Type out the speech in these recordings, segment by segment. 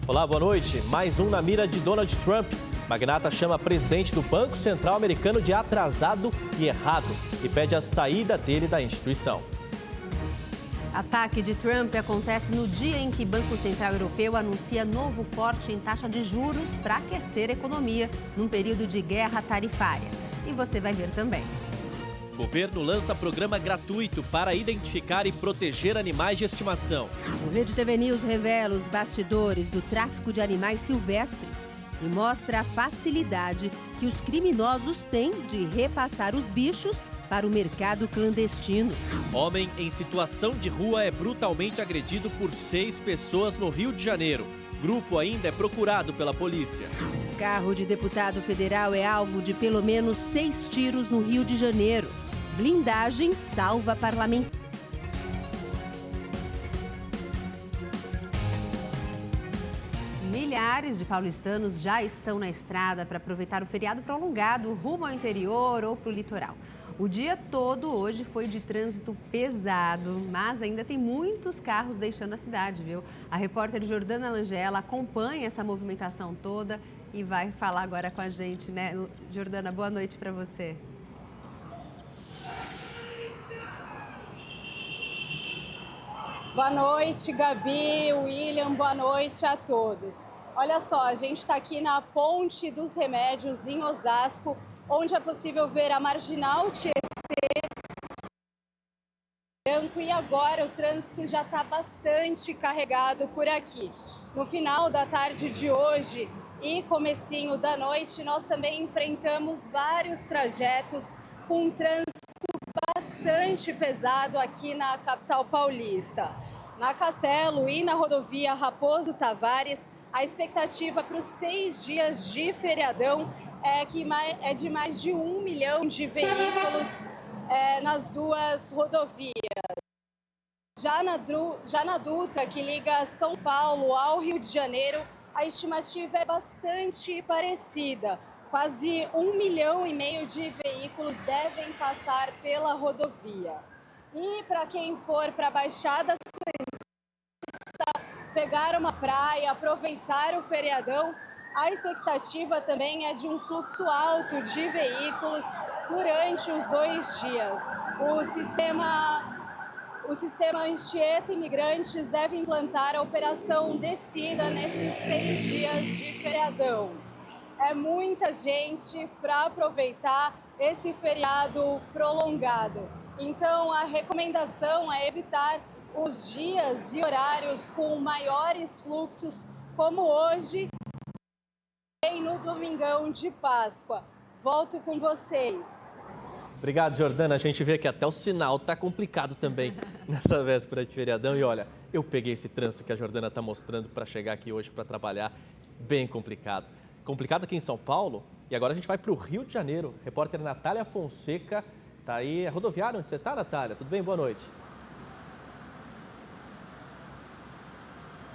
Olá, boa noite. Mais um na mira de Donald Trump. Magnata chama presidente do Banco Central americano de atrasado e errado e pede a saída dele da instituição. Ataque de Trump acontece no dia em que o Banco Central Europeu anuncia novo corte em taxa de juros para aquecer a economia num período de guerra tarifária. E você vai ver também. O governo lança programa gratuito para identificar e proteger animais de estimação. O Rede TV News revela os bastidores do tráfico de animais silvestres e mostra a facilidade que os criminosos têm de repassar os bichos para o mercado clandestino. Homem em situação de rua é brutalmente agredido por 6 pessoas no Rio de Janeiro. Grupo ainda é procurado pela polícia. Carro de deputado federal é alvo de pelo menos 6 tiros no Rio de Janeiro. Blindagem salva parlamentar. Milhares de paulistanos já estão na estrada para aproveitar o feriado prolongado rumo ao interior ou para o litoral. O dia todo hoje foi de trânsito pesado, mas ainda tem muitos carros deixando a cidade, viu? A repórter Jordana Langella acompanha essa movimentação toda e vai falar agora com a gente, né? Jordana, boa noite para você. Boa noite, Gabi, William, boa noite a todos. Olha só, a gente está aqui na Ponte dos Remédios, em Osasco, onde é possível ver a Marginal Tietê branco e agora o trânsito já está bastante carregado por aqui. No final da tarde de hoje e comecinho da noite, nós também enfrentamos vários trajetos com trânsito bastante pesado aqui na capital paulista. Na Castelo e na rodovia Raposo Tavares, a expectativa para os 6 dias de feriadão é de mais de 1 milhão de veículos nas duas rodovias. Já na Dutra, que liga São Paulo ao Rio de Janeiro, a estimativa é bastante parecida. Quase 1,5 milhão de veículos devem passar pela rodovia. E para quem for para a Baixada Santista, pegar uma praia, aproveitar o feriadão, a expectativa também é de um fluxo alto de veículos durante os 2 dias. O sistema Anchieta Imigrantes deve implantar a operação Descida nesses 6 dias de feriadão. É muita gente para aproveitar esse feriado prolongado. Então, a recomendação é evitar os dias e horários com maiores fluxos, como hoje e no domingão de Páscoa. Volto com vocês. Obrigado, Jordana. A gente vê que até o sinal tá complicado também nessa véspera de feriadão. E olha, eu peguei esse trânsito que a Jordana está mostrando para chegar aqui hoje para trabalhar. Bem complicado. Complicado aqui em São Paulo. E agora a gente vai para o Rio de Janeiro. Repórter Natália Fonseca está aí. É rodoviária onde você está, Natália? Tudo bem? Boa noite.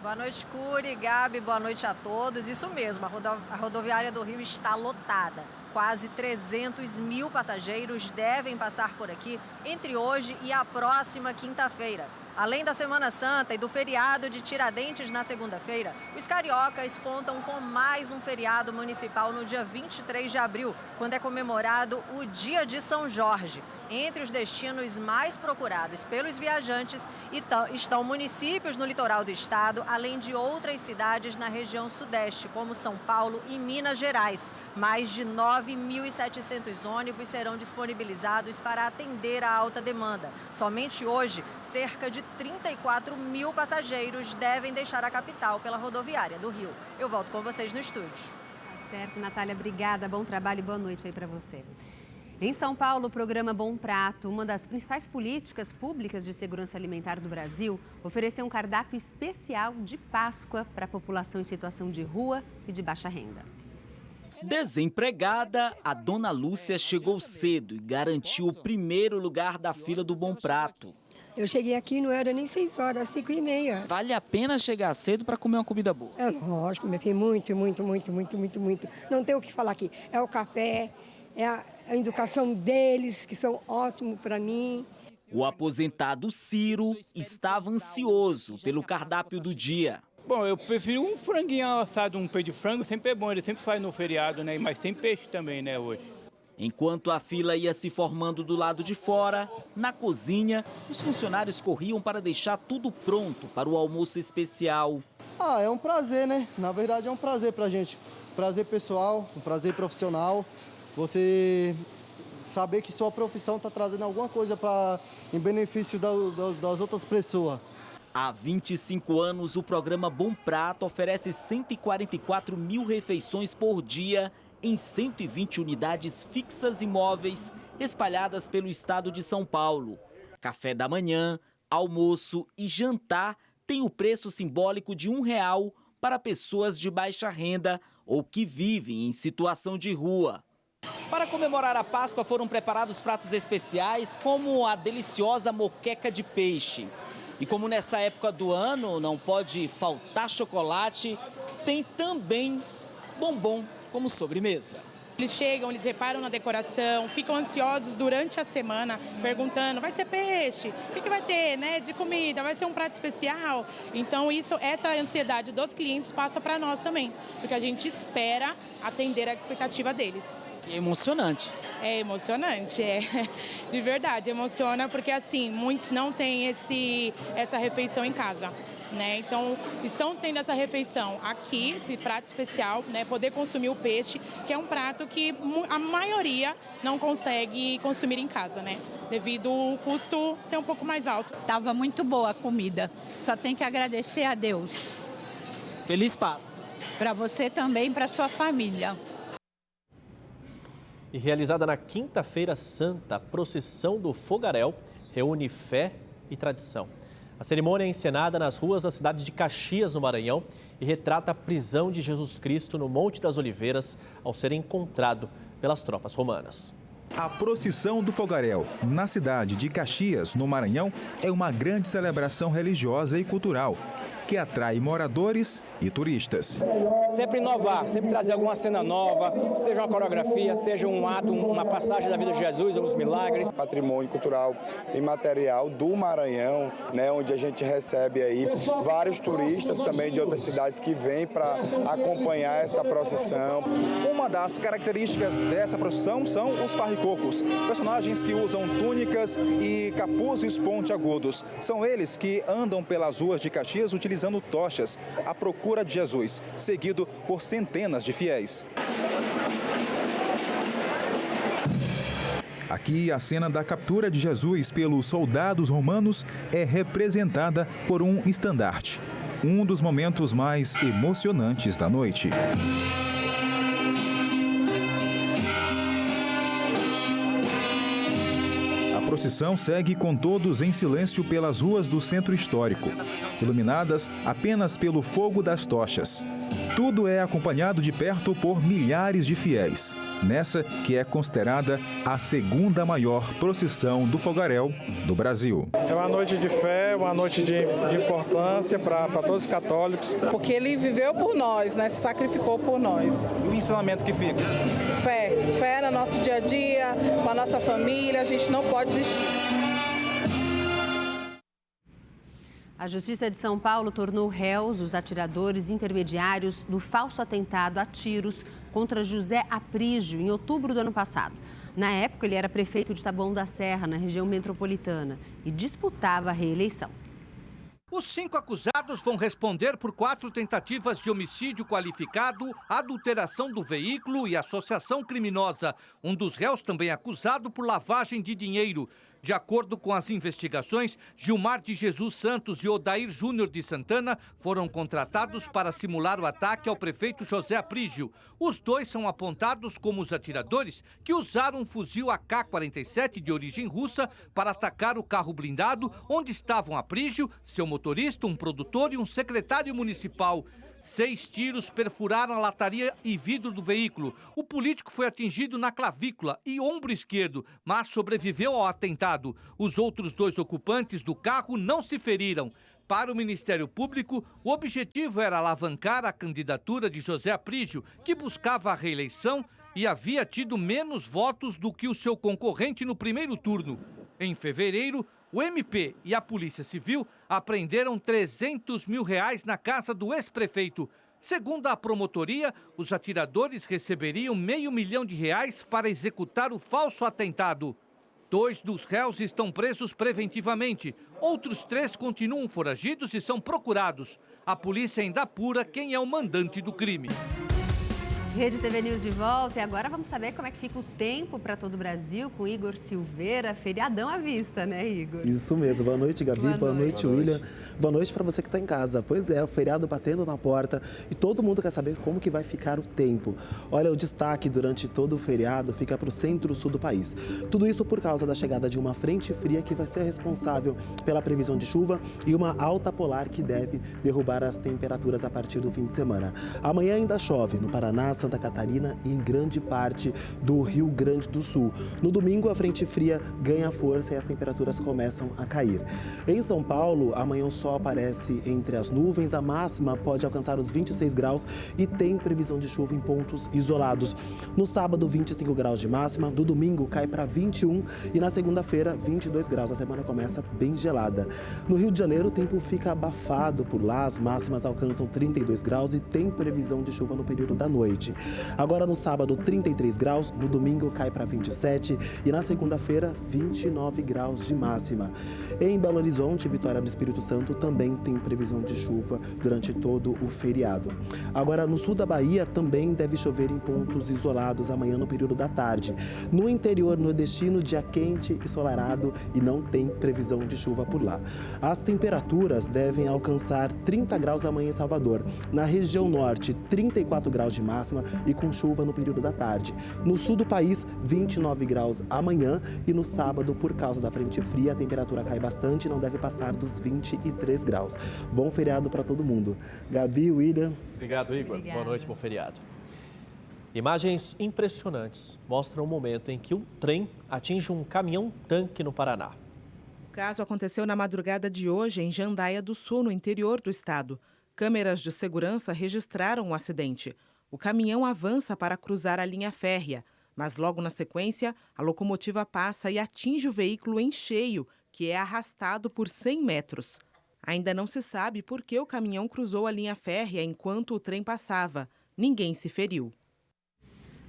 Boa noite, Curi, Gabi, boa noite a todos. Isso mesmo, a rodoviária do Rio está lotada. Quase 300 mil passageiros devem passar por aqui entre hoje e a próxima quinta-feira. Além da Semana Santa e do feriado de Tiradentes na segunda-feira, os cariocas contam com mais um feriado municipal no dia 23 de abril, quando é comemorado o Dia de São Jorge. Entre os destinos mais procurados pelos viajantes estão municípios no litoral do estado, além de outras cidades na região sudeste, como São Paulo e Minas Gerais. Mais de 9.700 ônibus serão disponibilizados para atender a alta demanda. Somente hoje, cerca de 34 mil passageiros devem deixar a capital pela rodoviária do Rio. Eu volto com vocês no estúdio. Tá certo, Natália, obrigada. Bom trabalho e boa noite aí para você. Em São Paulo, o programa Bom Prato, uma das principais políticas públicas de segurança alimentar do Brasil, ofereceu um cardápio especial de Páscoa para a população em situação de rua e de baixa renda. Desempregada, a dona Lúcia chegou cedo e garantiu o primeiro lugar da fila do Bom Prato. Eu cheguei aqui, não era nem 6 horas, 5h30. Vale a pena chegar cedo para comer uma comida boa? É lógico, meu filho, muito. Não tem o que falar aqui. É o café, é a educação deles, que são ótimos para mim. O aposentado Ciro estava ansioso pelo cardápio do dia. Bom, eu prefiro um franguinho assado, um peito de frango, sempre é bom, ele sempre faz no feriado, né? Mas tem peixe também, né, hoje. Enquanto a fila ia se formando do lado de fora, na cozinha, os funcionários corriam para deixar tudo pronto para o almoço especial. É um prazer, né? Na verdade é um prazer pra gente. Prazer pessoal, um prazer profissional. Você saber que sua profissão está trazendo alguma coisa em benefício das outras pessoas. Há 25 anos, o programa Bom Prato oferece 144 mil refeições por dia em 120 unidades fixas e móveis espalhadas pelo estado de São Paulo. Café da manhã, almoço e jantar têm o preço simbólico de R$1 para pessoas de baixa renda ou que vivem em situação de rua. Para comemorar a Páscoa foram preparados pratos especiais como a deliciosa moqueca de peixe. E como nessa época do ano não pode faltar chocolate, tem também bombom como sobremesa. Eles chegam, eles reparam na decoração, ficam ansiosos durante a semana, perguntando, vai ser peixe? O que vai ter, né, de comida? Vai ser um prato especial? Então essa ansiedade dos clientes passa para nós também, porque a gente espera atender a expectativa deles. É emocionante. É emocionante, é. De verdade, emociona porque assim, muitos não têm essa refeição em casa. Né? Então, estão tendo essa refeição aqui, esse prato especial, né? Poder consumir o peixe, que é um prato que a maioria não consegue consumir em casa, né? Devido ao custo ser um pouco mais alto. Tava muito boa a comida, só tem que agradecer a Deus. Feliz Páscoa. Para você também, para sua família. E realizada na Quinta-feira Santa, a procissão do Fogaréu reúne fé e tradição. A cerimônia é encenada nas ruas da cidade de Caxias, no Maranhão, e retrata a prisão de Jesus Cristo no Monte das Oliveiras ao ser encontrado pelas tropas romanas. A procissão do Fogaréu, na cidade de Caxias, no Maranhão, é uma grande celebração religiosa e cultural que atrai moradores e turistas. Sempre inovar, sempre trazer alguma cena nova, seja uma coreografia, seja um ato, uma passagem da vida de Jesus, uns milagres. Patrimônio cultural e material do Maranhão, né, onde a gente recebe aí vários turistas também de outras cidades que vêm para acompanhar essa procissão. Uma das características dessa procissão são os farricocos, personagens que usam túnicas e capuzes pontiagudos. São eles que andam pelas ruas de Caxias utilizando tochas à procura de Jesus, seguido por centenas de fiéis. Aqui, a cena da captura de Jesus pelos soldados romanos é representada por um estandarte, um dos momentos mais emocionantes da noite. A procissão segue com todos em silêncio pelas ruas do centro histórico, iluminadas apenas pelo fogo das tochas. Tudo é acompanhado de perto por milhares de fiéis, nessa que é considerada a segunda maior procissão do Fogaréu do Brasil. É uma noite de fé, uma noite de importância para todos os católicos. Porque ele viveu por nós, né? Se sacrificou por nós. E o ensinamento que fica? Fé no nosso dia a dia, com a nossa família, a gente não pode desistir. A Justiça de São Paulo tornou réus os atiradores intermediários do falso atentado a tiros contra José Aprígio, em outubro do ano passado. Na época, ele era prefeito de Taboão da Serra, na região metropolitana, e disputava a reeleição. Os 5 acusados vão responder por 4 tentativas de homicídio qualificado, adulteração do veículo e associação criminosa. Um dos réus também acusado por lavagem de dinheiro. De acordo com as investigações, Gilmar de Jesus Santos e Odair Júnior de Santana foram contratados para simular o ataque ao prefeito José Aprígio. Os dois são apontados como os atiradores que usaram um fuzil AK-47 de origem russa para atacar o carro blindado onde estavam Aprígio, seu motorista, um produtor e um secretário municipal. 6 tiros perfuraram a lataria e vidro do veículo. O político foi atingido na clavícula e ombro esquerdo, mas sobreviveu ao atentado. Os outros 2 ocupantes do carro não se feriram. Para o Ministério Público, o objetivo era alavancar a candidatura de José Aprígio, que buscava a reeleição e havia tido menos votos do que o seu concorrente no primeiro turno. Em fevereiro, O MP e a Polícia Civil apreenderam R$300 mil na casa do ex-prefeito. Segundo a promotoria, os atiradores receberiam R$500 mil para executar o falso atentado. 2 dos réus estão presos preventivamente. Outros 3 continuam foragidos e são procurados. A polícia ainda apura quem é o mandante do crime. Rede TV News de volta e agora vamos saber como é que fica o tempo para todo o Brasil com Igor Silveira. Feriadão à vista, né, Igor? Isso mesmo. Boa noite, Gabi. Boa noite, William. Boa noite para você que está em casa. Pois é, o feriado batendo na porta e todo mundo quer saber como que vai ficar o tempo. Olha, o destaque durante todo o feriado fica para o centro-sul do país. Tudo isso por causa da chegada de uma frente fria que vai ser responsável pela previsão de chuva e uma alta polar que deve derrubar as temperaturas a partir do fim de semana. Amanhã ainda chove no Paraná, Santa Catarina e em grande parte do Rio Grande do Sul. No domingo, a frente fria ganha força e as temperaturas começam a cair. Em São Paulo, amanhã o sol aparece entre as nuvens, a máxima pode alcançar os 26 graus e tem previsão de chuva em pontos isolados. No sábado, 25 graus de máxima, no domingo cai para 21 e na segunda-feira, 22 graus. A semana começa bem gelada. No Rio de Janeiro, o tempo fica abafado por lá, as máximas alcançam 32 graus e tem previsão de chuva no período da noite. Agora no sábado 33 graus, no domingo cai para 27 e na segunda-feira 29 graus de máxima. Em Belo Horizonte, Vitória do Espírito Santo também tem previsão de chuva durante todo o feriado. Agora no sul da Bahia também deve chover em pontos isolados amanhã no período da tarde. No interior nordestino, dia quente e ensolarado e não tem previsão de chuva por lá. As temperaturas devem alcançar 30 graus amanhã em Salvador. Na região norte, 34 graus de máxima e com chuva no período da tarde. No sul do país, 29 graus amanhã e no sábado, por causa da frente fria, a temperatura cai bastante e não deve passar dos 23 graus. Bom feriado para todo mundo. Gabi, William. Obrigado, Igor. Obrigada. Boa noite, bom feriado. Imagens impressionantes mostram o momento em que um trem atinge um caminhão-tanque no Paraná. O caso aconteceu na madrugada de hoje em Jandaia do Sul, no interior do estado. Câmeras de segurança registraram o acidente. O caminhão avança para cruzar a linha férrea, mas logo na sequência, a locomotiva passa e atinge o veículo em cheio, que é arrastado por 100 metros. Ainda não se sabe por que o caminhão cruzou a linha férrea enquanto o trem passava. Ninguém se feriu.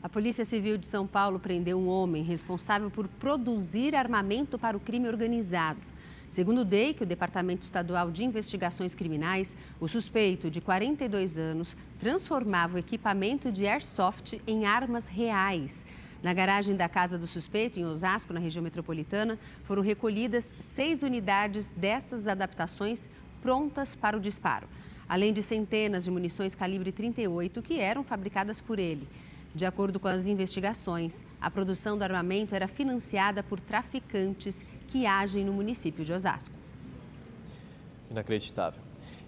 A Polícia Civil de São Paulo prendeu um homem responsável por produzir armamento para o crime organizado. Segundo o DEIC, o Departamento Estadual de Investigações Criminais, o suspeito, de 42 anos, transformava o equipamento de airsoft em armas reais. Na garagem da casa do suspeito, em Osasco, na região metropolitana, foram recolhidas 6 unidades dessas adaptações prontas para o disparo, além de centenas de munições calibre 38 que eram fabricadas por ele. De acordo com as investigações, a produção do armamento era financiada por traficantes que agem no município de Osasco. Inacreditável.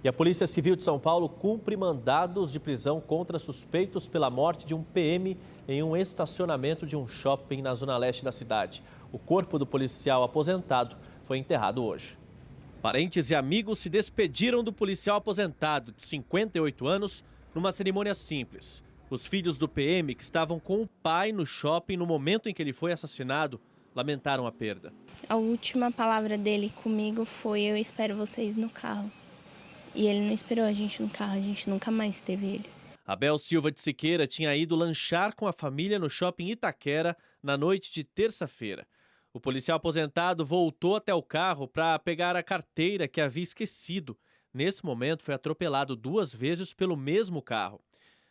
E a Polícia Civil de São Paulo cumpre mandados de prisão contra suspeitos pela morte de um PM em um estacionamento de um shopping na zona leste da cidade. O corpo do policial aposentado foi enterrado hoje. Parentes e amigos se despediram do policial aposentado de 58 anos numa cerimônia simples. Os filhos do PM, que estavam com o pai no shopping no momento em que ele foi assassinado, lamentaram a perda. A última palavra dele comigo foi: eu espero vocês no carro. E ele não esperou a gente no carro, a gente nunca mais teve ele. Abel Silva de Siqueira tinha ido lanchar com a família no shopping Itaquera na noite de terça-feira. O policial aposentado voltou até o carro para pegar a carteira que havia esquecido. Nesse momento, foi atropelado 2 vezes pelo mesmo carro.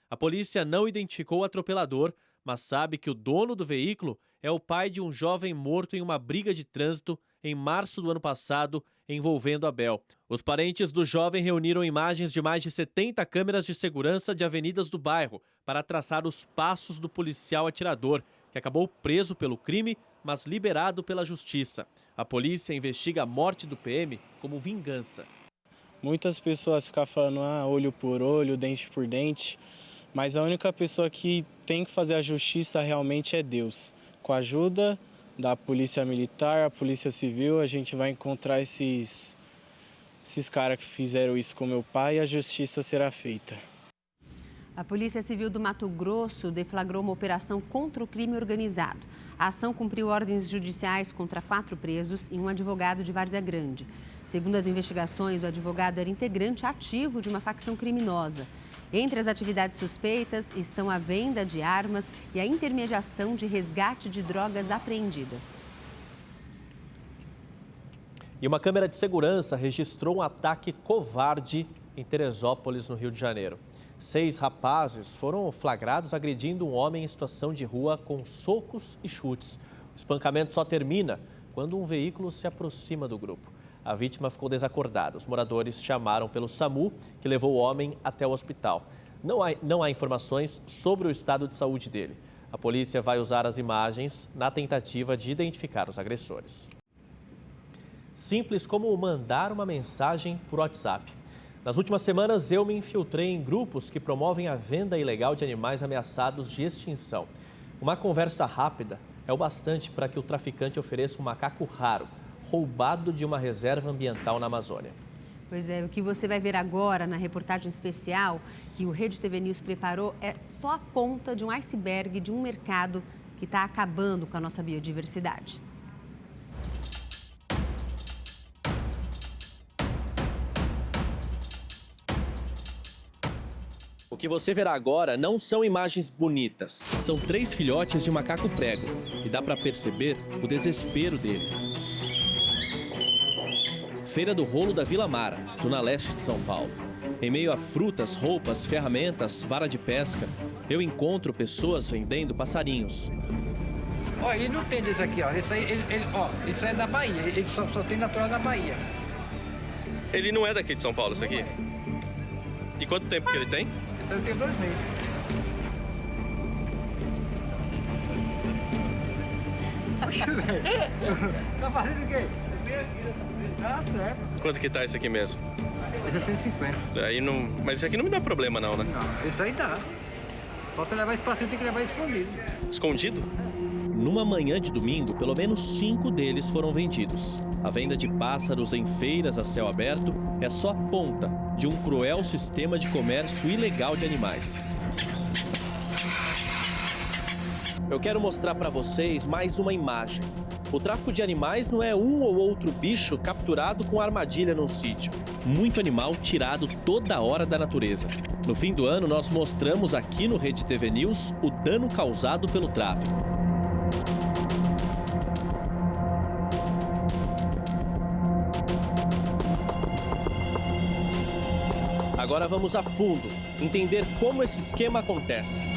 A polícia não identificou o atropelador, mas sabe que o dono do veículo é o pai de um jovem morto em uma briga de trânsito em março do ano passado, envolvendo Abel. Os parentes do jovem reuniram imagens de mais de 70 câmeras de segurança de avenidas do bairro para traçar os passos do policial atirador, que acabou preso pelo crime, mas liberado pela justiça. A polícia investiga a morte do PM como vingança. Muitas pessoas ficam falando olho por olho, dente por dente, mas a única pessoa que tem que fazer a justiça realmente é Deus. Com a ajuda da Polícia Militar, a Polícia Civil, a gente vai encontrar esses caras que fizeram isso com meu pai e a justiça será feita. A Polícia Civil do Mato Grosso deflagrou uma operação contra o crime organizado. A ação cumpriu ordens judiciais contra 4 presos e um advogado de Várzea Grande. Segundo as investigações, o advogado era integrante ativo de uma facção criminosa. Entre as atividades suspeitas estão a venda de armas e a intermediação de resgate de drogas apreendidas. E uma câmera de segurança registrou um ataque covarde em Teresópolis, no Rio de Janeiro. 6 rapazes foram flagrados agredindo um homem em situação de rua com socos e chutes. O espancamento só termina quando um veículo se aproxima do grupo. A vítima ficou desacordada. Os moradores chamaram pelo SAMU, que levou o homem até o hospital. Não há informações sobre o estado de saúde dele. A polícia vai usar as imagens na tentativa de identificar os agressores. Simples como mandar uma mensagem por WhatsApp. Nas últimas semanas, eu me infiltrei em grupos que promovem a venda ilegal de animais ameaçados de extinção. Uma conversa rápida é o bastante para que o traficante ofereça um macaco raro, roubado de uma reserva ambiental na Amazônia. Pois é, o que você vai ver agora na reportagem especial que o Rede TV News preparou é só a ponta de um iceberg de um mercado que está acabando com a nossa biodiversidade. O que você verá agora não são imagens bonitas. São 3 filhotes de macaco prego e dá para perceber o desespero deles. Feira do Rolo da Vila Mara, zona leste de São Paulo. Em meio a frutas, roupas, ferramentas, vara de pesca, eu encontro pessoas vendendo passarinhos. Ó, ele não tem desse aqui, ó. Isso aí, isso é da Bahia. Ele só tem natural da Bahia. Ele não é daqui de São Paulo, isso aqui? E quanto tempo que ele tem? Esse aí tem 2 meses. Poxa, velho. Tá fazendo o quê? Ah, certo. Quanto que tá esse aqui mesmo? Esse é 150. Aí não... Mas esse aqui não me dá problema não, né? Não, esse aí dá. Posso levar esse paciente, tem que levar escondido. Escondido? Numa manhã de domingo, pelo menos 5 deles foram vendidos. A venda de pássaros em feiras a céu aberto é só a ponta de um cruel sistema de comércio ilegal de animais. Eu quero mostrar para vocês mais uma imagem. O tráfico de animais não é um ou outro bicho capturado com armadilha num sítio. Muito animal tirado toda hora da natureza. No fim do ano, nós mostramos aqui no Rede TV News o dano causado pelo tráfico. Agora vamos a fundo, entender como esse esquema acontece.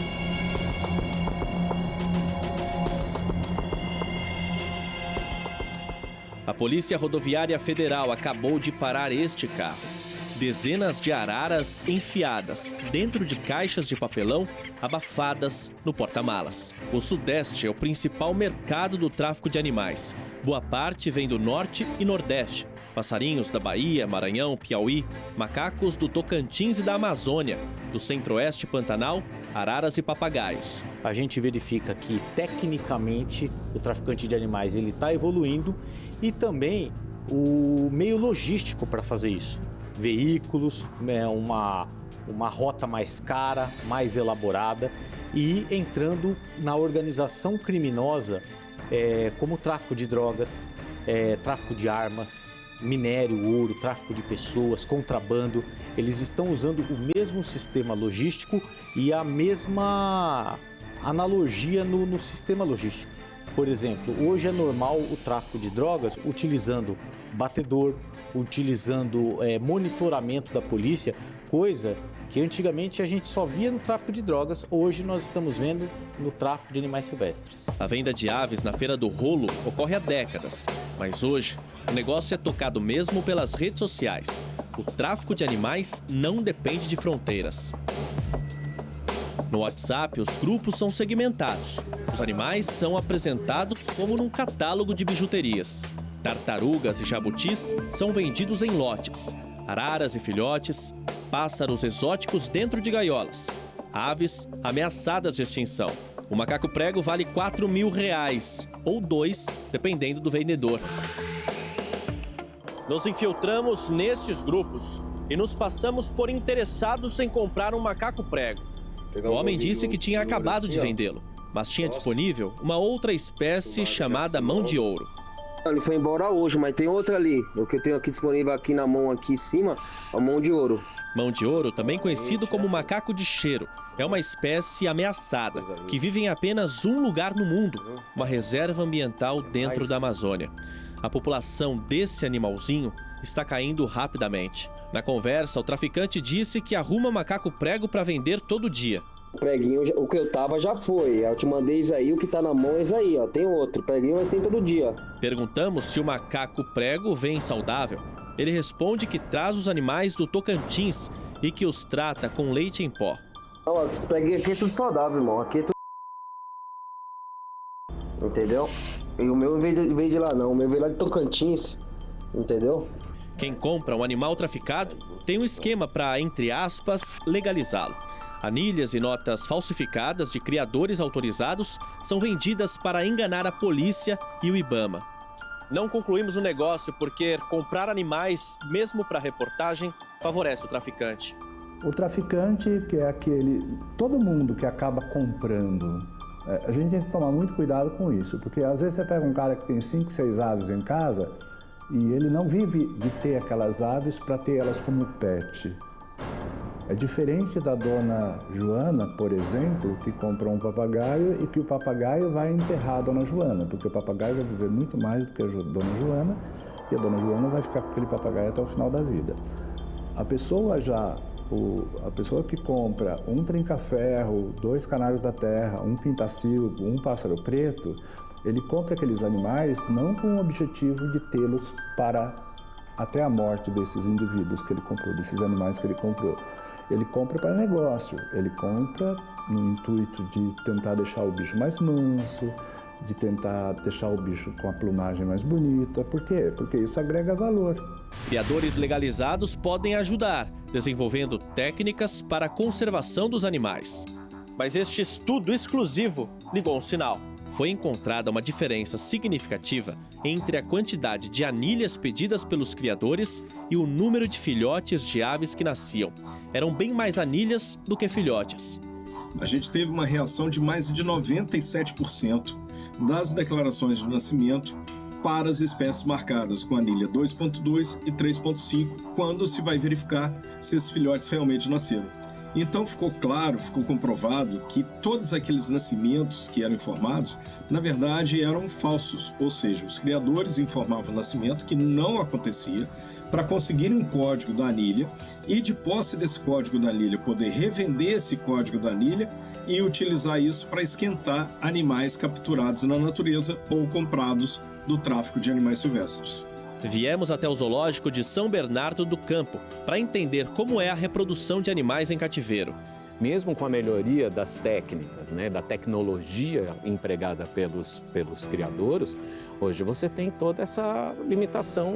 A Polícia Rodoviária Federal acabou de parar este carro. Dezenas de araras enfiadas dentro de caixas de papelão abafadas no porta-malas. O Sudeste é o principal mercado do tráfico de animais. Boa parte vem do Norte e Nordeste. Passarinhos da Bahia, Maranhão, Piauí, macacos do Tocantins e da Amazônia, do Centro-Oeste Pantanal, araras e papagaios. A gente verifica que, tecnicamente, o traficante de animais está evoluindo e também o meio logístico para fazer isso. Veículos, uma rota mais cara, mais elaborada e entrando na organização criminosa como tráfico de drogas, tráfico de armas, minério, ouro, tráfico de pessoas, contrabando. Eles estão usando o mesmo sistema logístico e a mesma analogia no sistema logístico. Por exemplo, hoje é normal o tráfico de drogas utilizando batedor, utilizando monitoramento da polícia, coisa que antigamente a gente só via no tráfico de drogas, hoje nós estamos vendo no tráfico de animais silvestres. A venda de aves na Feira do Rolo ocorre há décadas, mas hoje o negócio é tocado mesmo pelas redes sociais. O tráfico de animais não depende de fronteiras. No WhatsApp, os grupos são segmentados. Os animais são apresentados como num catálogo de bijuterias. Tartarugas e jabutis são vendidos em lotes. Araras e filhotes, pássaros exóticos dentro de gaiolas. Aves ameaçadas de extinção. O macaco prego vale R$4.000, ou 2, dependendo do vendedor. Nos infiltramos nesses grupos e nos passamos por interessados em comprar um macaco prego. O homem disse que tinha acabado de vendê-lo, mas tinha disponível uma outra espécie chamada mão de ouro. Ele foi embora hoje, mas tem outra ali. O que eu tenho aqui disponível aqui na mão, aqui em cima, é a mão de ouro. Mão de ouro, também conhecido como macaco de cheiro, é uma espécie ameaçada, que vive em apenas um lugar no mundo, uma reserva ambiental dentro da Amazônia. A população desse animalzinho está caindo rapidamente. Na conversa, o traficante disse que arruma macaco prego para vender todo dia. O preguinho, o que eu tava já foi. Eu te mandei isso aí, o que tá na mão é isso aí, ó. Tem outro. O preguinho vai ter todo dia. Perguntamos se o macaco prego vem saudável. Ele responde que traz os animais do Tocantins e que os trata com leite em pó. Não, esse preguinho aqui é tudo saudável, irmão. Aqui é tudo... Entendeu? E o meu veio de lá não, o meu veio lá de Tocantins. Entendeu? Quem compra um animal traficado tem um esquema para, entre aspas, legalizá-lo. Anilhas e notas falsificadas de criadores autorizados são vendidas para enganar a polícia e o IBAMA. Não concluímos o negócio porque comprar animais, mesmo para reportagem, favorece o traficante. O traficante, que é aquele... Todo mundo que acaba comprando, a gente tem que tomar muito cuidado com isso, porque às vezes você pega um cara que tem 5, 6 aves em casa e ele não vive de ter aquelas aves para ter elas como pet. É diferente da dona Joana, por exemplo, que comprou um papagaio e que o papagaio vai enterrar a dona Joana, porque o papagaio vai viver muito mais do que a dona Joana e a dona Joana vai ficar com aquele papagaio até o final da vida. A pessoa que compra um trinca-ferro, 2 canários da terra, um pintacilgo, um pássaro preto, ele compra aqueles animais não com o objetivo de tê-los para até a morte desses indivíduos que ele comprou, desses animais que ele comprou. Ele compra para negócio, ele compra no intuito de tentar deixar o bicho mais manso, de tentar deixar o bicho com a plumagem mais bonita. Por quê? Porque isso agrega valor. Criadores legalizados podem ajudar, desenvolvendo técnicas para a conservação dos animais. Mas este estudo exclusivo ligou um sinal. Foi encontrada uma diferença significativa entre a quantidade de anilhas pedidas pelos criadores e o número de filhotes de aves que nasciam. Eram bem mais anilhas do que filhotes. A gente teve uma reação de mais de 97% das declarações de nascimento para as espécies marcadas com anilha 2.2 e 3.5, quando se vai verificar se esses filhotes realmente nasceram. Então ficou claro, ficou comprovado que todos aqueles nascimentos que eram informados, na verdade eram falsos, ou seja, os criadores informavam o nascimento que não acontecia para conseguirem um código da anilha e de posse desse código da anilha poder revender esse código da anilha e utilizar isso para esquentar animais capturados na natureza ou comprados do tráfico de animais silvestres. Viemos até o zoológico de São Bernardo do Campo para entender como é a reprodução de animais em cativeiro. Mesmo com a melhoria das técnicas, da tecnologia empregada pelos criadores, hoje você tem toda essa limitação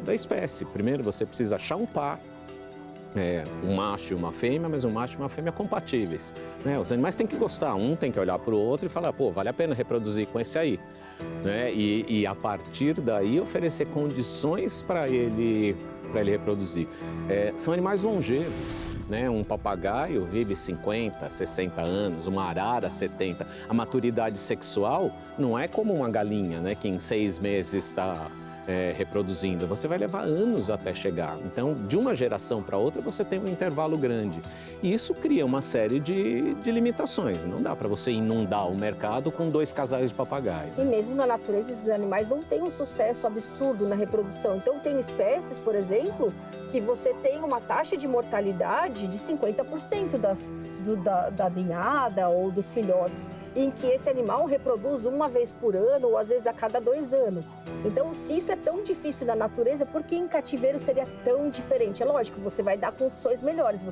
da espécie. Primeiro você precisa achar um par, um macho e uma fêmea, mas um macho e uma fêmea compatíveis. Os animais têm que gostar, um tem que olhar para o outro e falar, pô, vale a pena reproduzir com esse aí. E a partir daí oferecer condições para ele reproduzir. São animais longevos, um papagaio vive 50, 60 anos, uma arara 70. A maturidade sexual não é como uma galinha, que em 6 meses está reproduzindo. Você vai levar anos até chegar. Então, de uma geração para outra, você tem um intervalo grande. E isso cria uma série de limitações. Não dá para você inundar o mercado com 2 casais de papagaio. E mesmo na natureza, esses animais não têm um sucesso absurdo na reprodução. Então, tem espécies, por exemplo, que você tem uma taxa de mortalidade de 50% da ninhada ou dos filhotes, em que esse animal reproduz uma vez por ano ou às vezes a cada 2 anos. Então, se isso é tão difícil na natureza, por que em cativeiro seria tão diferente? É lógico, você vai dar condições melhores,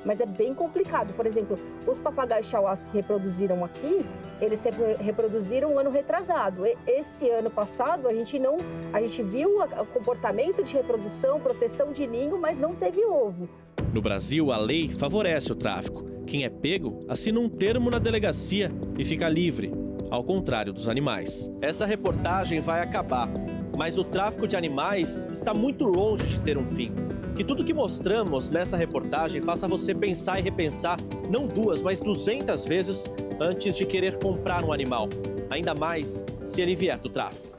mas é bem complicado. Por exemplo, os papagaios chauás que reproduziram aqui, eles reproduziram um ano retrasado. Esse ano passado, a gente viu o comportamento de reprodução, proteção de ninho, mas não teve ovo. No Brasil, a lei favorece o tráfico. Quem é pego assina um termo na delegacia e fica livre, ao contrário dos animais. Essa reportagem vai acabar, mas o tráfico de animais está muito longe de ter um fim. Que tudo que mostramos nessa reportagem faça você pensar e repensar não 2, mas 200 vezes antes de querer comprar um animal. Ainda mais se ele vier do tráfico.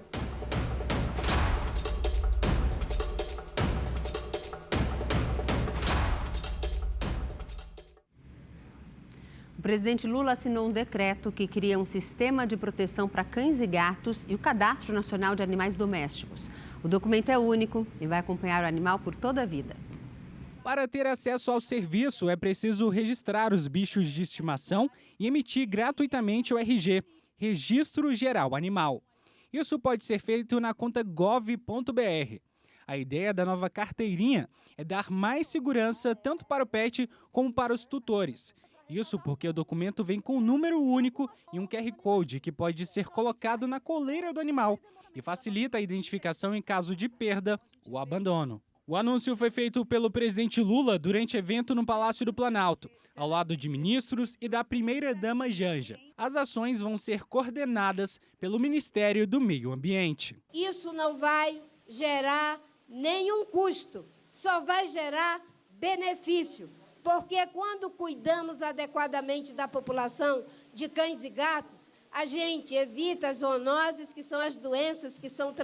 O presidente Lula assinou um decreto que cria um sistema de proteção para cães e gatos e o Cadastro Nacional de Animais Domésticos. O documento é único e vai acompanhar o animal por toda a vida. Para ter acesso ao serviço, é preciso registrar os bichos de estimação e emitir gratuitamente o RG, Registro Geral Animal. Isso pode ser feito na conta gov.br. A ideia da nova carteirinha é dar mais segurança tanto para o pet como para os tutores. Isso porque o documento vem com um número único e um QR Code que pode ser colocado na coleira do animal e facilita a identificação em caso de perda ou abandono. O anúncio foi feito pelo presidente Lula durante evento no Palácio do Planalto, ao lado de ministros e da primeira-dama Janja. As ações vão ser coordenadas pelo Ministério do Meio Ambiente. Isso não vai gerar nenhum custo, só vai gerar benefício. Porque quando cuidamos adequadamente da população de cães e gatos, a gente evita as zoonoses, que são as doenças que são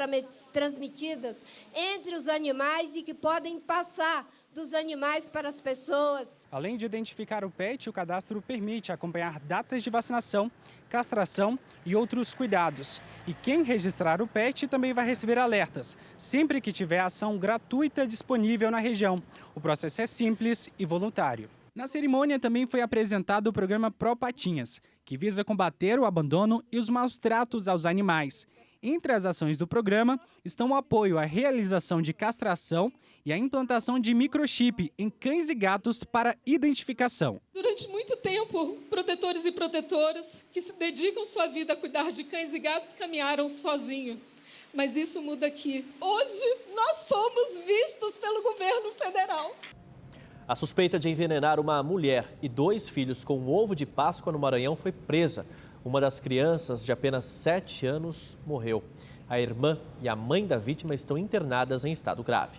transmitidas entre os animais e que podem passar dos animais para as pessoas. Além de identificar o pet, o cadastro permite acompanhar datas de vacinação, castração e outros cuidados. E quem registrar o pet também vai receber alertas, sempre que tiver ação gratuita disponível na região. O processo é simples e voluntário. Na cerimônia também foi apresentado o programa Pro Patinhas, que visa combater o abandono e os maus tratos aos animais. Entre as ações do programa estão o apoio à realização de castração e a implantação de microchip em cães e gatos para identificação. Durante muito tempo, protetores e protetoras que se dedicam sua vida a cuidar de cães e gatos caminharam sozinhos. Mas isso muda aqui. Hoje, nós somos vistos pelo governo federal. A suspeita de envenenar uma mulher e 2 filhos com um ovo de Páscoa no Maranhão foi presa. Uma das crianças, de apenas 7 anos, morreu. A irmã e a mãe da vítima estão internadas em estado grave.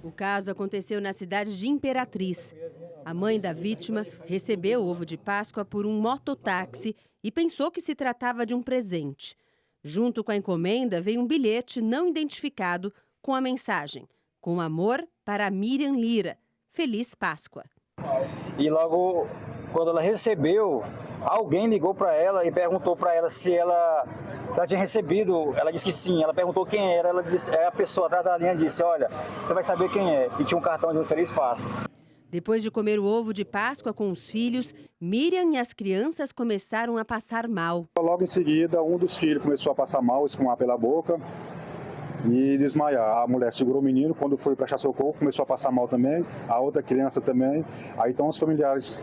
O caso aconteceu na cidade de Imperatriz. A mãe da vítima recebeu o ovo de Páscoa por um mototáxi e pensou que se tratava de um presente. Junto com a encomenda veio um bilhete não identificado com a mensagem: "Com amor para Miriam Lira. Feliz Páscoa." E logo quando ela recebeu, alguém ligou para ela e perguntou para ela se ela tinha recebido. Ela disse que sim. Ela perguntou quem era. Ela disse, a pessoa atrás da linha disse: olha, você vai saber quem é. E tinha um cartão de Feliz Páscoa. Depois de comer o ovo de Páscoa com os filhos, Miriam e as crianças começaram a passar mal. Logo em seguida, um dos filhos começou a passar mal, espumar pela boca e desmaiar. A mulher segurou o menino, quando foi prestar socorro, começou a passar mal também, a outra criança também. Aí então os familiares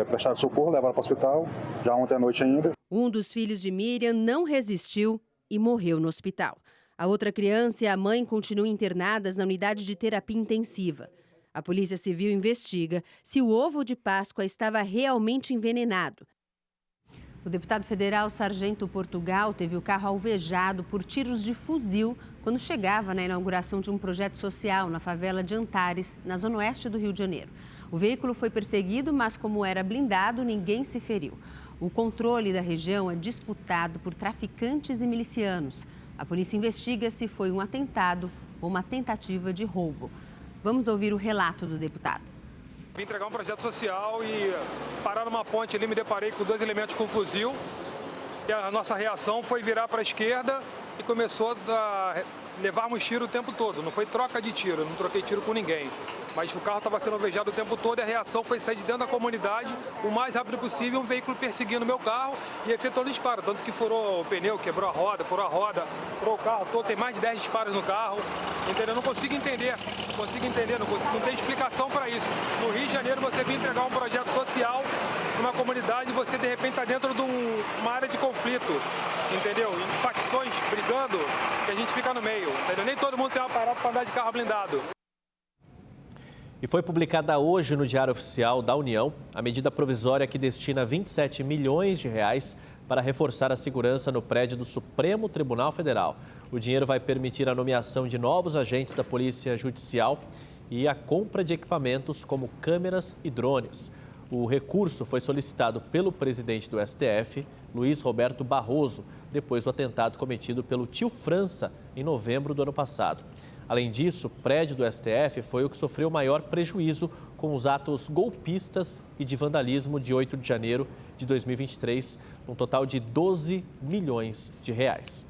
prestaram socorro, levaram para o hospital, já ontem à noite ainda. Um dos filhos de Miriam não resistiu e morreu no hospital. A outra criança e a mãe continuam internadas na unidade de terapia intensiva. A Polícia Civil investiga se o ovo de Páscoa estava realmente envenenado. O deputado federal Sargento Portugal teve o carro alvejado por tiros de fuzil quando chegava na inauguração de um projeto social na favela de Antares, na zona oeste do Rio de Janeiro. O veículo foi perseguido, mas como era blindado, ninguém se feriu. O controle da região é disputado por traficantes e milicianos. A polícia investiga se foi um atentado ou uma tentativa de roubo. Vamos ouvir o relato do deputado. Vim entregar um projeto social e parar numa ponte ali, me deparei com 2 elementos com fuzil. E a nossa reação foi virar para a esquerda e começou a levarmos tiro o tempo todo. Não foi troca de tiro, não troquei tiro com ninguém. Mas o carro estava sendo alvejado o tempo todo e a reação foi sair de dentro da comunidade o mais rápido possível, um veículo perseguindo o meu carro e efetuando disparo. Tanto que furou o pneu, quebrou a roda, furou o carro todo, tem mais de 10 disparos no carro. Entendeu? Não consigo entender, não tem explicação para isso. No Rio de Janeiro você vem entregar um projeto social numa comunidade e você de repente está dentro de uma área de conflito, entendeu? Em facções brigando, que a gente fica no meio, entendeu? Nem todo mundo tem uma parada para andar de carro blindado. E foi publicada hoje no Diário Oficial da União a medida provisória que destina 27 milhões de reais para reforçar a segurança no prédio do Supremo Tribunal Federal. O dinheiro vai permitir a nomeação de novos agentes da Polícia Judicial e a compra de equipamentos como câmeras e drones. O recurso foi solicitado pelo presidente do STF, Luiz Roberto Barroso, depois do atentado cometido pelo tio França em novembro do ano passado. Além disso, o prédio do STF foi o que sofreu maior prejuízo com os atos golpistas e de vandalismo de 8 de janeiro de 2023, um total de 12 milhões de reais.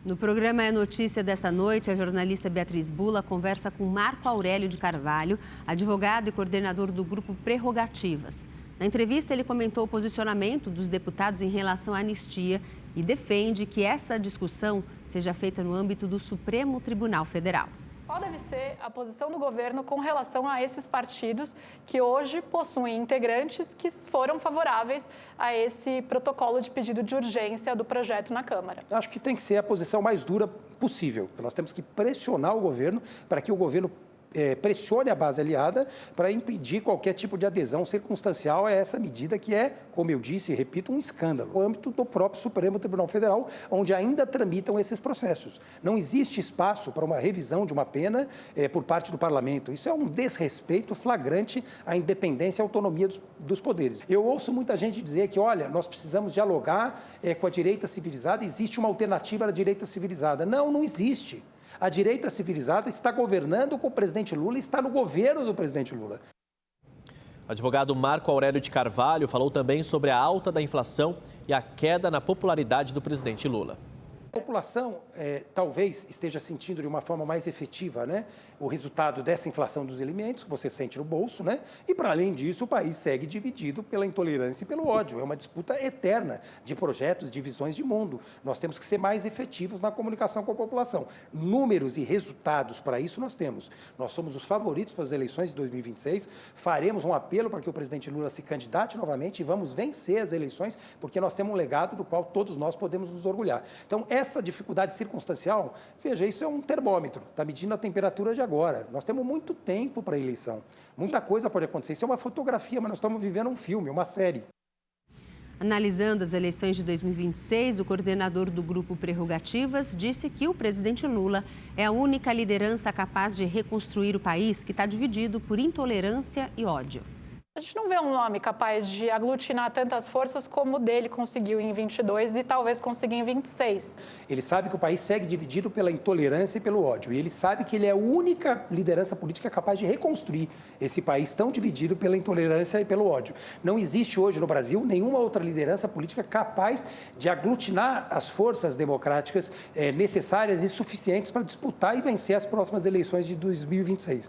No programa É Notícia desta noite, a jornalista Beatriz Bula conversa com Marco Aurélio de Carvalho, advogado e coordenador do grupo Prerrogativas. Na entrevista, ele comentou o posicionamento dos deputados em relação à anistia e defende que essa discussão seja feita no âmbito do Supremo Tribunal Federal. Qual deve ser a posição do governo com relação a esses partidos que hoje possuem integrantes que foram favoráveis a esse protocolo de pedido de urgência do projeto na Câmara? Acho que tem que ser a posição mais dura possível. Nós temos que pressionar o governo para que o governo pressione a base aliada para impedir qualquer tipo de adesão circunstancial a essa medida que é, como eu disse e repito, um escândalo. No âmbito do próprio Supremo Tribunal Federal, onde ainda tramitam esses processos. Não existe espaço para uma revisão de uma pena por parte do Parlamento. Isso é um desrespeito flagrante à independência e autonomia dos poderes. Eu ouço muita gente dizer que, olha, nós precisamos dialogar com a direita civilizada, existe uma alternativa à direita civilizada. Não, não existe. A direita civilizada está governando com o presidente Lula e está no governo do presidente Lula. O advogado Marco Aurélio de Carvalho falou também sobre a alta da inflação e a queda na popularidade do presidente Lula. A população talvez esteja sentindo de uma forma mais efetiva, né, o resultado dessa inflação dos alimentos que você sente no bolso, né? E para além disso, o país segue dividido pela intolerância e pelo ódio. É uma disputa eterna de projetos, de visões de mundo. Nós temos que ser mais efetivos na comunicação com a população. Números e resultados para isso nós temos. Nós somos os favoritos para as eleições de 2026. Faremos um apelo para que o presidente Lula se candidate novamente e vamos vencer as eleições, porque nós temos um legado do qual todos nós podemos nos orgulhar. Então, essa dificuldade circunstancial, veja, isso é um termômetro, está medindo a temperatura de agora. Nós temos muito tempo para a eleição, muita coisa pode acontecer. Isso é uma fotografia, mas nós estamos vivendo um filme, uma série. Analisando as eleições de 2026, o coordenador do grupo Prerrogativas disse que o presidente Lula é a única liderança capaz de reconstruir o país que está dividido por intolerância e ódio. A gente não vê um nome capaz de aglutinar tantas forças como o dele conseguiu em 22 e talvez consiga em 26. Ele sabe que o país segue dividido pela intolerância e pelo ódio. E ele sabe que ele é a única liderança política capaz de reconstruir esse país tão dividido pela intolerância e pelo ódio. Não existe hoje no Brasil nenhuma outra liderança política capaz de aglutinar as forças democráticas necessárias e suficientes para disputar e vencer as próximas eleições de 2026.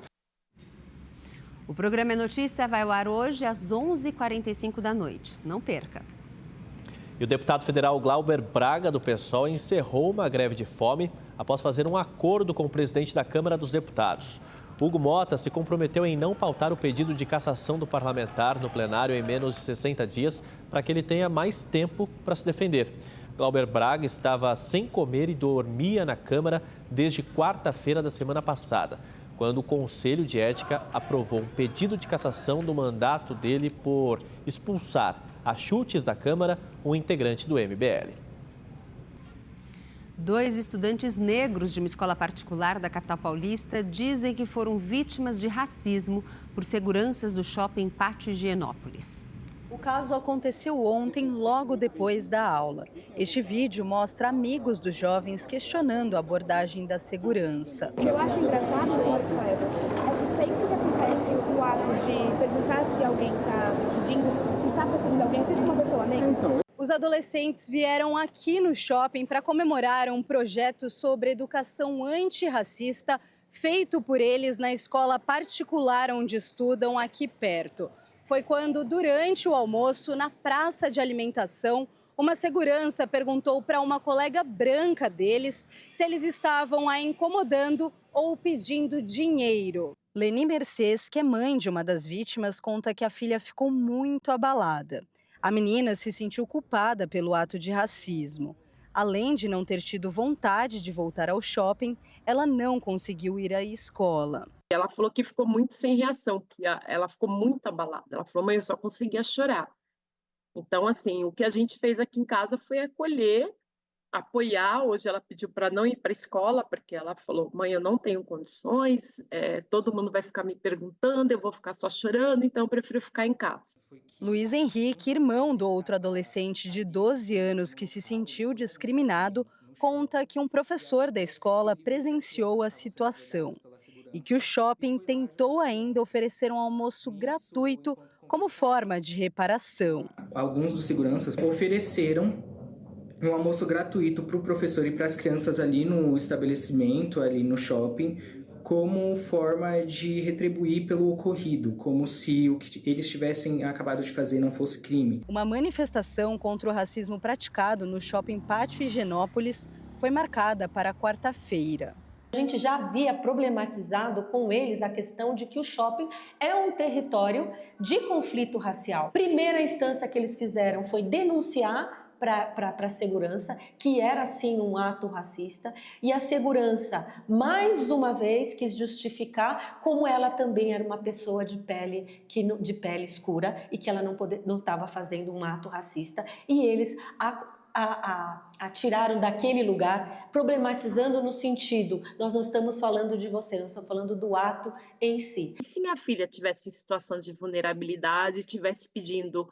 O programa É Notícia vai ao ar hoje às 11h45 da noite. Não perca. E o deputado federal Glauber Braga, do PSOL, encerrou uma greve de fome após fazer um acordo com o presidente da Câmara dos Deputados. Hugo Mota se comprometeu em não pautar o pedido de cassação do parlamentar no plenário em menos de 60 dias para que ele tenha mais tempo para se defender. Glauber Braga estava sem comer e dormia na Câmara desde quarta-feira da semana passada, quando o Conselho de Ética aprovou um pedido de cassação do mandato dele por expulsar a chutes da Câmara um integrante do MBL. 2 estudantes negros de uma escola particular da capital paulista dizem que foram vítimas de racismo por seguranças do shopping Pátio Higienópolis. O caso aconteceu ontem, logo depois da aula. Este vídeo mostra amigos dos jovens questionando a abordagem da segurança. O que eu acho engraçado, senhor Cleber, é que sempre que acontece o ato de perguntar se alguém está pedindo, se está perseguindo alguém, sempre uma pessoa negra. Os adolescentes vieram aqui no shopping para comemorar um projeto sobre educação antirracista feito por eles na escola particular onde estudam aqui perto. Foi quando, durante o almoço, na praça de alimentação, uma segurança perguntou para uma colega branca deles se eles estavam a incomodando ou pedindo dinheiro. Leni Mercedes, que é mãe de uma das vítimas, conta que a filha ficou muito abalada. A menina se sentiu culpada pelo ato de racismo. Além de não ter tido vontade de voltar ao shopping, ela não conseguiu ir à escola. Ela falou que ficou muito sem reação, que ela ficou muito abalada. Ela falou, mãe, eu só conseguia chorar. Então, assim, o que a gente fez aqui em casa foi acolher apoiar. Hoje ela pediu para não ir para a escola, porque ela falou, mãe, eu não tenho condições, todo mundo vai ficar me perguntando, eu vou ficar só chorando, então eu prefiro ficar em casa. Luiz Henrique, irmão do outro adolescente de 12 anos que se sentiu discriminado, conta que um professor da escola presenciou a situação e que o shopping tentou ainda oferecer um almoço gratuito como forma de reparação. Alguns dos seguranças ofereceram um almoço gratuito para o professor e para as crianças ali no estabelecimento, ali no shopping, como forma de retribuir pelo ocorrido, como se o que eles tivessem acabado de fazer não fosse crime. Uma manifestação contra o racismo praticado no Shopping Pátio Higienópolis foi marcada para quarta-feira. A gente já havia problematizado com eles a questão de que o shopping é um território de conflito racial. Primeira instância que eles fizeram foi denunciar para a segurança, que era sim um ato racista, e a segurança, mais uma vez, quis justificar como ela também era uma pessoa de pele escura e que ela não estava fazendo um ato racista, e eles atiraram daquele lugar, problematizando no sentido, nós não estamos falando de você, nós estamos falando do ato em si. E se minha filha tivesse em situação de vulnerabilidade, tivesse pedindo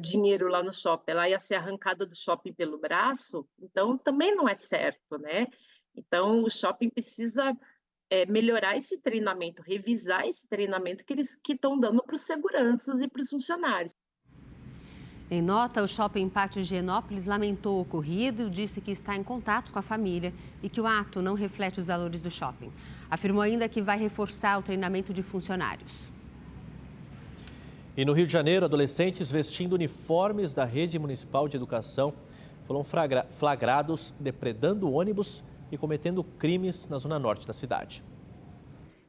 dinheiro lá no shopping, ela ia ser arrancada do shopping pelo braço, então também não é certo, né? Então o shopping precisa melhorar esse treinamento, revisar esse treinamento que eles estão dando para os seguranças e para os funcionários. Em nota, o Shopping Pátio Higienópolis lamentou o ocorrido, disse que está em contato com a família e que o ato não reflete os valores do shopping. Afirmou ainda que vai reforçar o treinamento de funcionários. E no Rio de Janeiro, adolescentes vestindo uniformes da Rede Municipal de Educação foram flagrados depredando ônibus e cometendo crimes na zona norte da cidade.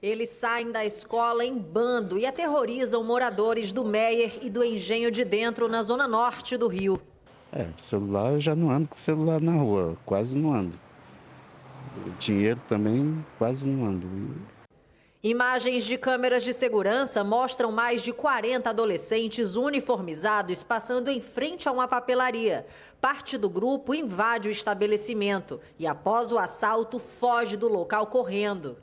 Eles saem da escola em bando e aterrorizam moradores do Meier e do Engenho de Dentro, na zona norte do Rio. Celular eu já não ando com celular na rua, quase não ando. Dinheiro também quase não ando. Imagens de câmeras de segurança mostram mais de 40 adolescentes uniformizados passando em frente a uma papelaria. Parte do grupo invade o estabelecimento e, após o assalto, foge do local correndo.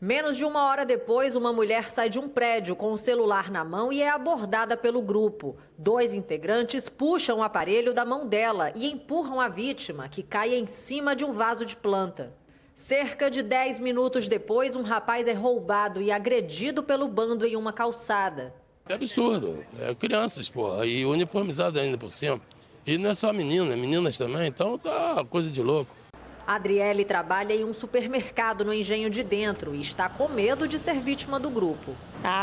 Menos de uma hora depois, uma mulher sai de um prédio com o celular na mão e é abordada pelo grupo. 2 integrantes puxam o aparelho da mão dela e empurram a vítima, que cai em cima de um vaso de planta. Cerca de 10 minutos depois, um rapaz é roubado e agredido pelo bando em uma calçada. É absurdo. Crianças, pô, e uniformizadas ainda por cima. E não é só menina, meninas também, então tá coisa de louco. Adriele trabalha em um supermercado no Engenho de Dentro e está com medo de ser vítima do grupo.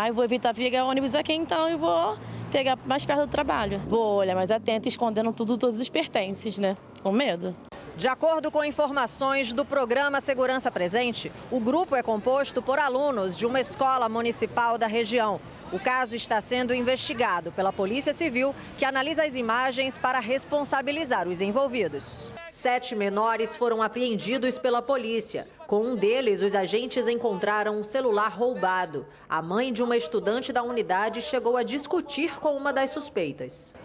Eu vou evitar pegar ônibus aqui então e vou pegar mais perto do trabalho. Vou olhar mais atento, escondendo todos os pertences, né? Com medo. De acordo com informações do programa Segurança Presente, o grupo é composto por alunos de uma escola municipal da região. O caso está sendo investigado pela Polícia Civil, que analisa as imagens para responsabilizar os envolvidos. 7 menores foram apreendidos pela polícia. Com um deles, os agentes encontraram um celular roubado. A mãe de uma estudante da unidade chegou a discutir com uma das suspeitas.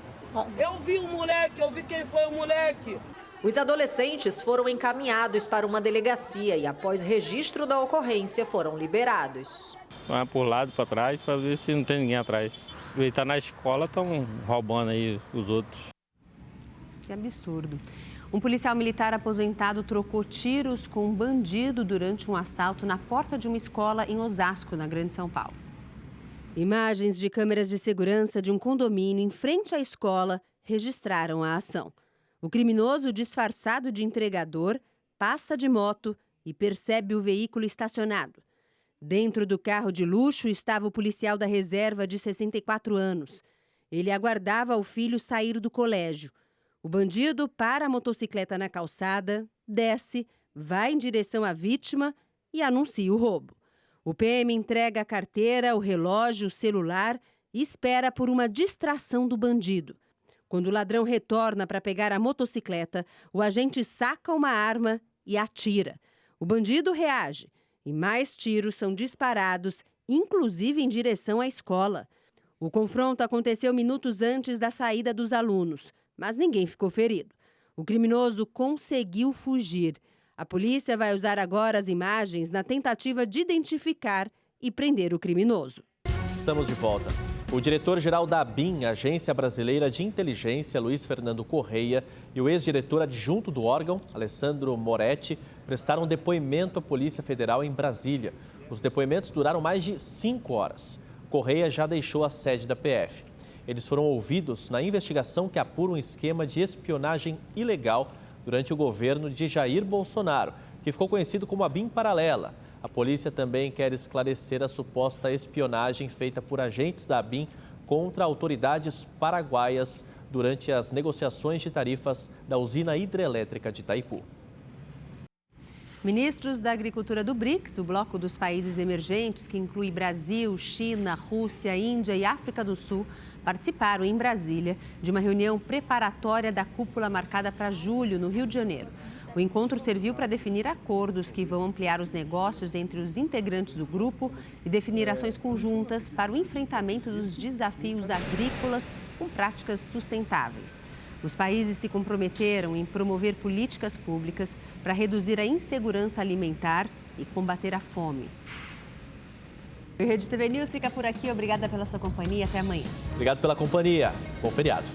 Eu vi o moleque, eu vi quem foi o moleque. Os adolescentes foram encaminhados para uma delegacia e, após registro da ocorrência, foram liberados. Vai por lado, para trás, para ver se não tem ninguém atrás. Se ele está na escola, estão roubando aí os outros. Que absurdo. Um policial militar aposentado trocou tiros com um bandido durante um assalto na porta de uma escola em Osasco, na Grande São Paulo. Imagens de câmeras de segurança de um condomínio em frente à escola registraram a ação. O criminoso, disfarçado de entregador, passa de moto e percebe o veículo estacionado. Dentro do carro de luxo estava o policial da reserva de 64 anos. Ele aguardava o filho sair do colégio. O bandido para a motocicleta na calçada, desce, vai em direção à vítima e anuncia o roubo. O PM entrega a carteira, o relógio, o celular e espera por uma distração do bandido. Quando o ladrão retorna para pegar a motocicleta, o agente saca uma arma e atira. O bandido reage e mais tiros são disparados, inclusive em direção à escola. O confronto aconteceu minutos antes da saída dos alunos, mas ninguém ficou ferido. O criminoso conseguiu fugir. A polícia vai usar agora as imagens na tentativa de identificar e prender o criminoso. Estamos de volta. O diretor-geral da ABIN, Agência Brasileira de Inteligência, Luiz Fernando Correia, e o ex-diretor adjunto do órgão, Alessandro Moretti, prestaram depoimento à Polícia Federal em Brasília. Os depoimentos duraram mais de 5 horas. Correia já deixou a sede da PF. Eles foram ouvidos na investigação que apura um esquema de espionagem ilegal durante o governo de Jair Bolsonaro, que ficou conhecido como ABIN Paralela. A polícia também quer esclarecer a suposta espionagem feita por agentes da ABIN contra autoridades paraguaias durante as negociações de tarifas da usina hidrelétrica de Itaipu. Ministros da Agricultura do BRICS, o bloco dos países emergentes, que inclui Brasil, China, Rússia, Índia e África do Sul, participaram em Brasília de uma reunião preparatória da cúpula marcada para julho, no Rio de Janeiro. O encontro serviu para definir acordos que vão ampliar os negócios entre os integrantes do grupo e definir ações conjuntas para o enfrentamento dos desafios agrícolas com práticas sustentáveis. Os países se comprometeram em promover políticas públicas para reduzir a insegurança alimentar e combater a fome. O Rede TV News fica por aqui. Obrigada pela sua companhia. Até amanhã. Obrigado pela companhia. Bom feriado.